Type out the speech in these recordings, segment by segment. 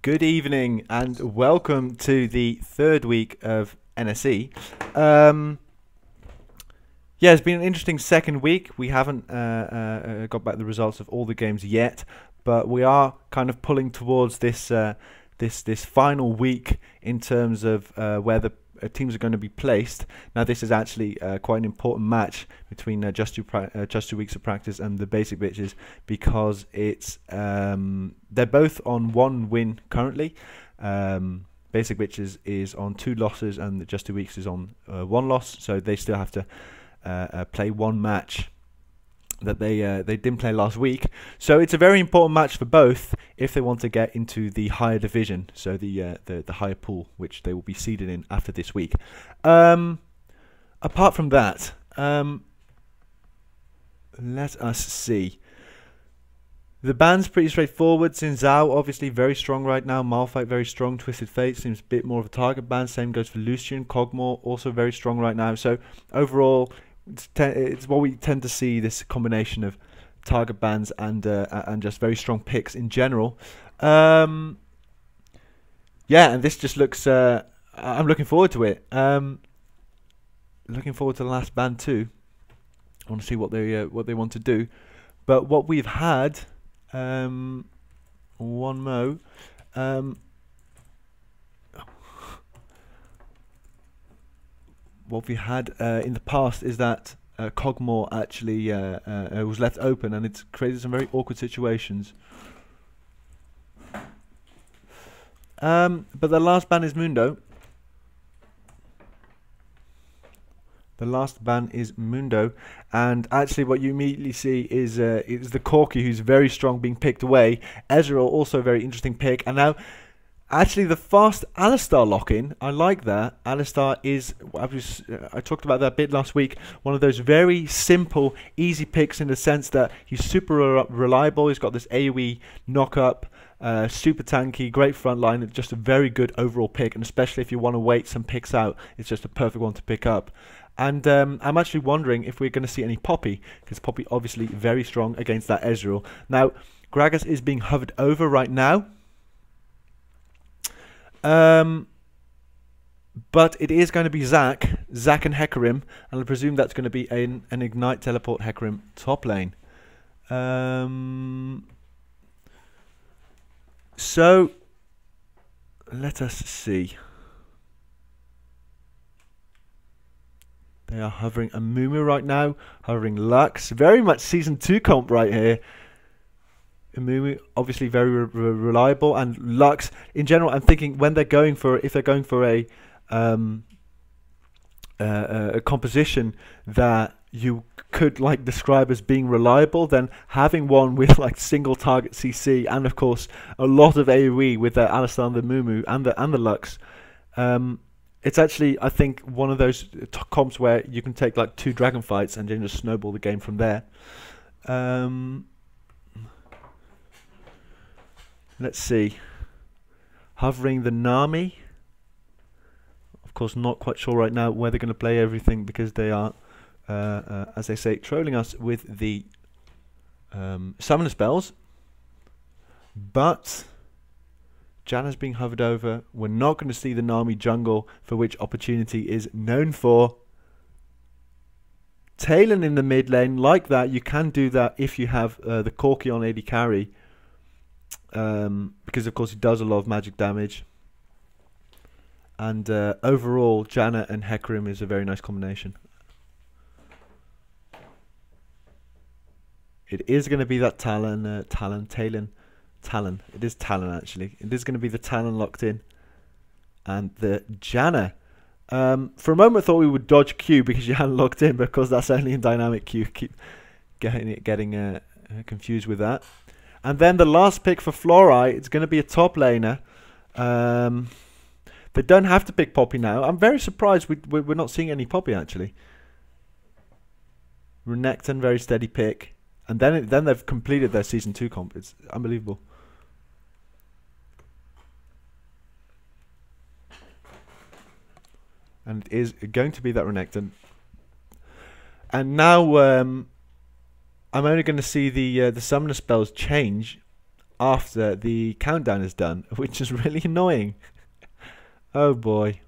Good evening and welcome to the third week of NSE. Yeah, it's been an interesting second week. We haven't got back the results of all the games yet, but we are kind of pulling towards this this final week in terms of where the teams are going to be placed. Now, this is actually quite an important match between just two weeks of practice and the basic bitches, because it's they're both on one win currently. Basic bitches is on 2 losses and the just 2 weeks is on 1 loss, so they still have to play one match that they didn't play last week. So it's a very important match for both if they want to get into the higher division, so the higher pool, which they will be seeded in after this week. Apart from that, let us see. The band's pretty straightforward. Xin obviously very strong right now. Malphite very strong. Twisted Fate seems a bit more of a target band. Same goes for Lucian. Cogmore also very strong right now. So overall, it's what we tend to see, this combination of target bands and just very strong picks in general. Yeah, and this just looks. I'm looking forward to it. Looking forward to the last band too. I want to see what they want to do. But what we've had, one mo. What we had in the past is that Cogmore actually was left open, and it's created some very awkward situations. But the last ban is Mundo. The last ban is Mundo, and actually what you immediately see is the Corki, who's very strong, being picked away. Ezreal also a very interesting pick, and now actually the fast Alistar lock-in, I like that. Alistar is, I talked about that a bit last week, one of those very simple, easy picks in the sense that he's super reliable. He's got this AoE knock-up, super tanky, great front line, just a very good overall pick, and especially if you want to wait some picks out, it's just a perfect one to pick up. And I'm actually wondering if we're going to see any Poppy, because Poppy obviously very strong against that Ezreal. Now, Gragas is being hovered over right now. But it is going to be Zac and Hecarim, and I presume that's going to be an Ignite Teleport Hecarim top lane. So, let us see. They are hovering Amumu right now, hovering Lux. Very much Season 2 comp right here. Amumu obviously very reliable, and Lux in general. I'm thinking when they're going for, if they're going for a composition that you could like describe as being reliable, then having one with like single target CC and of course a lot of AoE with the Alistar and the Mumu and the Lux. It's actually, I think, one of those comps where you can take like 2 dragon fights and then just snowball the game from there. Let's see. Hovering the Nami. Of course, not quite sure right now where they're going to play everything, because they are, as they say, trolling us with the summoner spells. But Janna's being hovered over. We're not going to see the Nami jungle, for which Opportunity is known for. Talon in the mid lane, like that. You can do that if you have the Corki on AD carry. Because of course he does a lot of magic damage, and overall Janna and Hecarim is a very nice combination. It is going to be that Talon. It is Talon actually. It is going to be the Talon locked in, and the Janna. For a moment I thought we would dodge Q because you hadn't locked in, because that's only in dynamic Q. Keep getting confused with that. And then the last pick for Florai, it's going to be a top laner. They don't have to pick Poppy now. I'm very surprised we're not seeing any Poppy, actually. Renekton, very steady pick. And then they've completed their Season 2 comp. It's unbelievable. And it is going to be that Renekton. And now I'm only going to see the summoner spells change after the countdown is done, which is really annoying. Oh boy.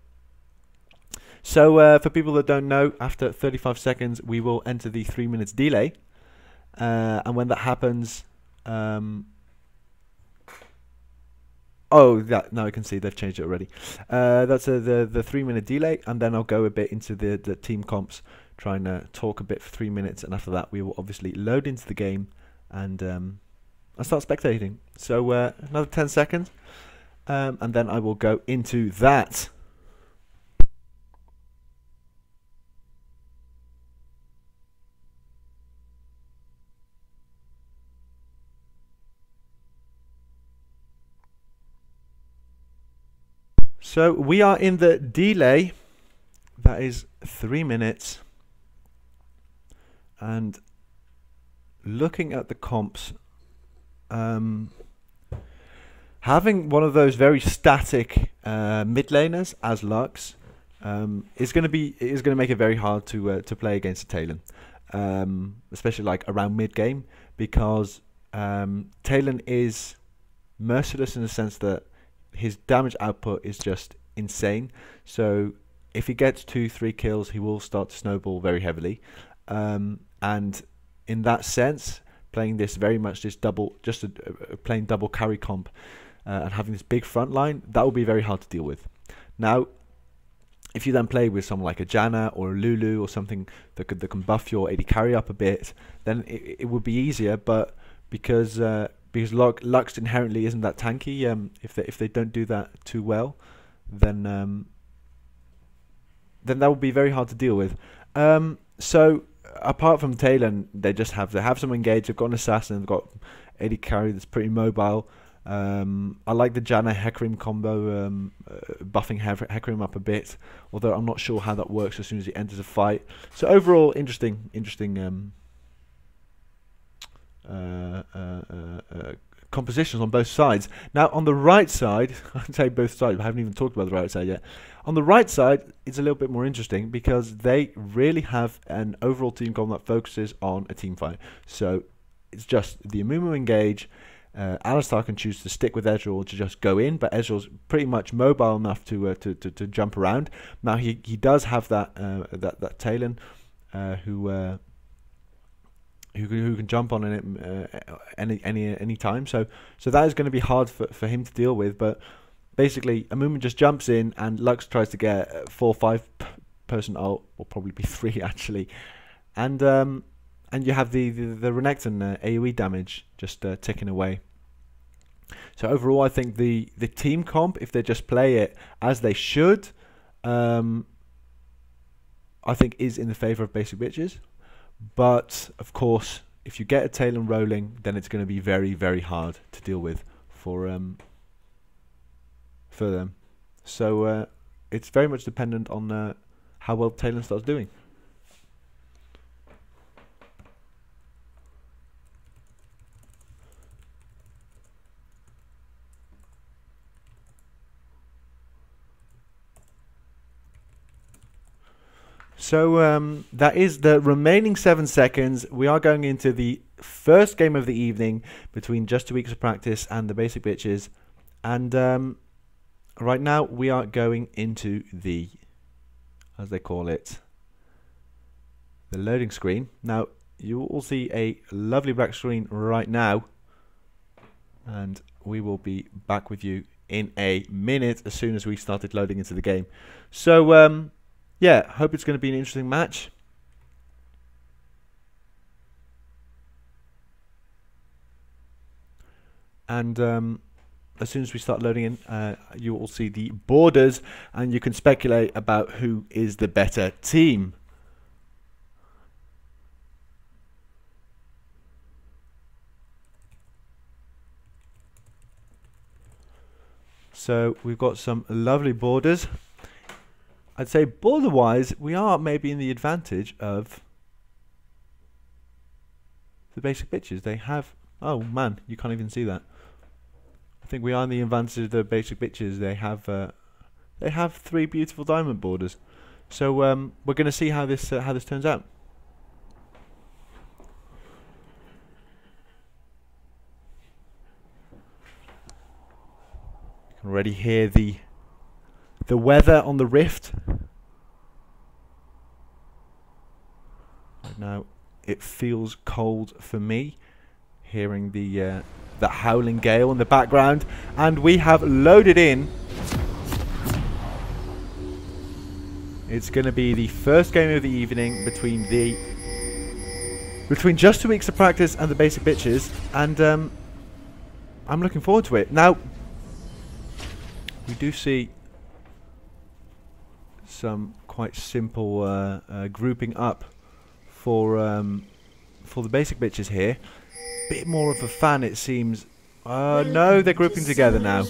So for people that don't know, after 35 seconds we will enter the 3 minutes delay, and when that happens, now I can see they've changed it already. That's the 3 minute delay, and then I'll go a bit into the team comps, trying to talk a bit for 3 minutes, and after that we will obviously load into the game and I'll start spectating. So another 10 seconds, and then I will go into that. So we are in the delay. That is 3 minutes. And looking at the comps, having one of those very static mid laners as Lux is going to make it very hard to play against a Talon, especially like around mid game, because Talon is merciless in the sense that his damage output is just insane. So if he gets 2-3 kills, he will start to snowball very heavily, and in that sense, playing this very much this double, just playing double carry comp, and having this big front line, that will be very hard to deal with. Now, if you then play with someone like a Janna or a Lulu or something that can buff your AD carry up a bit, then it would be easier. But because Lux inherently isn't that tanky, if they don't do that too well, then that would be very hard to deal with. So apart from Talon, they have some engage. They've got an assassin. They've got AD carry that's pretty mobile. I like the Janna Hecarim combo, buffing Hecarim up a bit, although I'm not sure how that works as soon as he enters a fight. So overall, interesting compositions on both sides. Now on the right side, I'd say both sides, I haven't even talked about the right side yet. On the right side, it's a little bit more interesting because they really have an overall team comp that focuses on a team fight. So it's just the Amumu engage. Alistar can choose to stick with Ezreal or to just go in, but Ezreal's pretty much mobile enough to jump around. Now he does have that Talon who can jump on it any time. So that is going to be hard for him to deal with. But basically, Amumu just jumps in, and Lux tries to get a 4 or 5 person ult, or probably be 3 actually, and you have the Renekton AoE damage just ticking away. So overall, I think the team comp, if they just play it as they should, I think is in the favour of basic bitches. But of course, if you get a Talon rolling, then it's going to be very, very hard to deal with for them. So it's very much dependent on how well Talon starts doing. So that is the remaining 7 seconds. We are going into the first game of the evening between Just 2 Weeks of Practice and the Basic Bitches. And right now we are going into the, as they call it, the loading screen. Now you will see a lovely black screen right now. And we will be back with you in a minute as soon as we started loading into the game. So yeah, hope it's going to be an interesting match. And as soon as we start loading in, you will see the borders, and you can speculate about who is the better team. So we've got some lovely borders. I'd say border-wise, we are maybe in the advantage of the Basic Bitches. They have... Oh, man, you can't even see that. I think we are in the advantage of the Basic Bitches. They have 3 beautiful diamond borders. So we're going to see how this turns out. Already hear the weather on the rift. Right now it feels cold for me, hearing the howling gale in the background, and we have loaded in. It's going to be the first game of the evening between just 2 weeks of practice and the basic bitches, and I'm looking forward to it. Now, we do see some quite simple grouping up for the basic bitches here. Bit more of a fan, it seems. No, they're grouping together now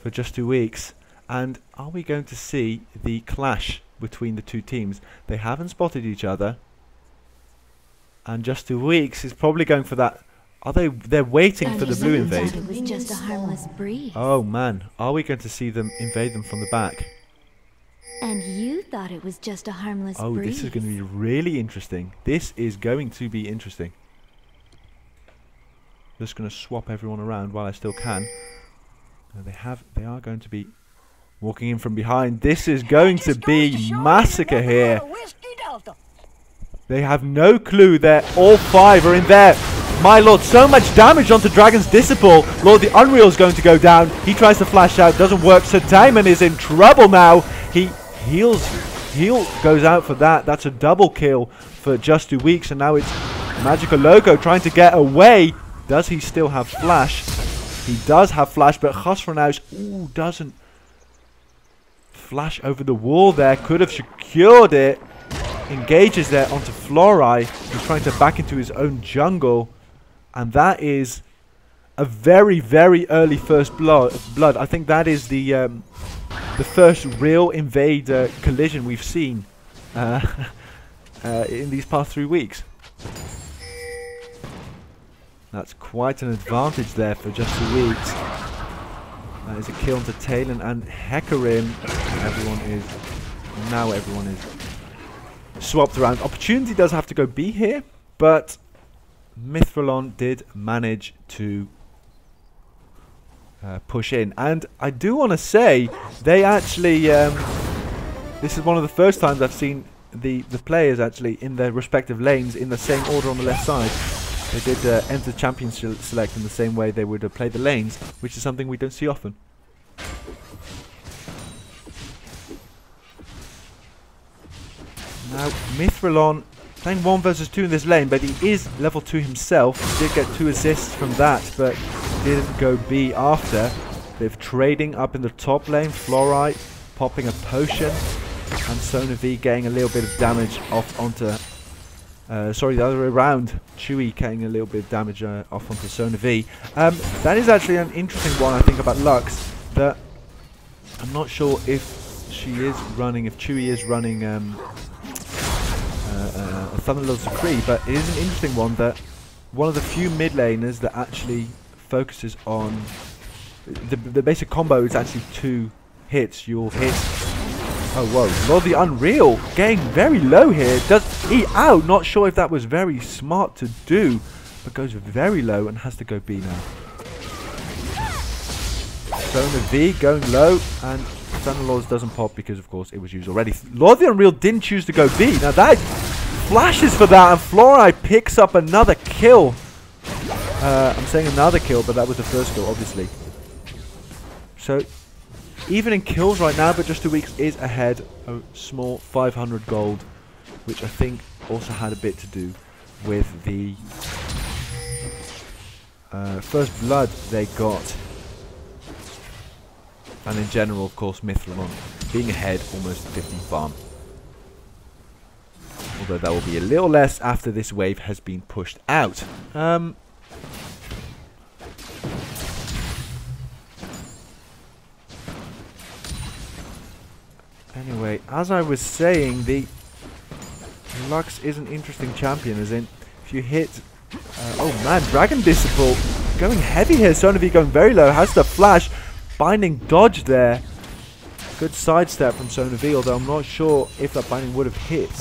for just 2 weeks. And are we going to see the clash between the two teams? They haven't spotted each other, and just 2 weeks is probably going for that. Are they? They're waiting for the blue invade. It was just a harmless breeze. Oh man, are we going to see them invade them from the back? And you thought it was just a harmless breeze. Oh, this is going to be really interesting. This is going to be interesting. Just going to swap everyone around while I still can. They are going to be walking in from behind. This is going to be massacre here. They have no clue that all 5 are in there. My lord, so much damage onto Dragon's Disciple. Lord, the Unreal is going to go down. He tries to flash out, doesn't work. Sir Diamond is in trouble now. He heals. Heal goes out for that. That's a double kill for just 2 weeks, and now it's Magical Loco trying to get away. Does he still have flash? He does have flash, but Khosronaus doesn't flash over the wall there. Could have secured it. Engages there onto Florai. He's trying to back into his own jungle. And that is a very, very early first blood. I think that is the first real invader collision we've seen in these past 3 weeks. That's quite an advantage there for just 2 weeks. That is a kill onto Talon and Hecarim. Everyone is swapped around. Opportunity does have to go B here, but Mithralon did manage to push in. And I do want to say, they actually, this is one of the first times I've seen the players actually in their respective lanes in the same order on the left side. They did enter champion select in the same way they would play the lanes, which is something we don't see often. Now, Mithralon playing 1 versus 2 in this lane, but he is level 2 himself. He did get 2 assists from that, but didn't go B after. They're trading up in the top lane. Florai popping a potion, and Sona V getting a little bit of damage off onto... sorry, the other way around. Chewy getting a little bit of damage off onto Sona V. That is actually an interesting one, I think, about Lux. That I'm not sure if she is running, if Chewy is running a Thunderlord Supreme, but it is an interesting one that one of the few mid laners that actually focuses on the basic combo is actually 2 hits. You'll hit. Oh whoa! Lord the Unreal getting very low here. Does he out? Not sure if that was very smart to do, but goes very low and has to go B now. Sona V going low, and Thunderlords doesn't pop because of course it was used already. Lord the Unreal didn't choose to go B. Now that flashes for that, and Florai picks up another kill. I'm saying another kill, but that was the first kill, obviously. So, even in kills right now, but just 2 weeks is ahead. A small 500 gold, which I think also had a bit to do with the first blood they got. And in general, of course, Mithralon being ahead almost 50 farm. Although that will be a little less after this wave has been pushed out. Anyway, as I was saying, the Lux is an interesting champion, as in, if you hit... oh man, Dragon Disciple going heavy here. Sona V going very low, has the flash. Binding dodge there. Good sidestep from Sona V, although I'm not sure if that binding would have hit.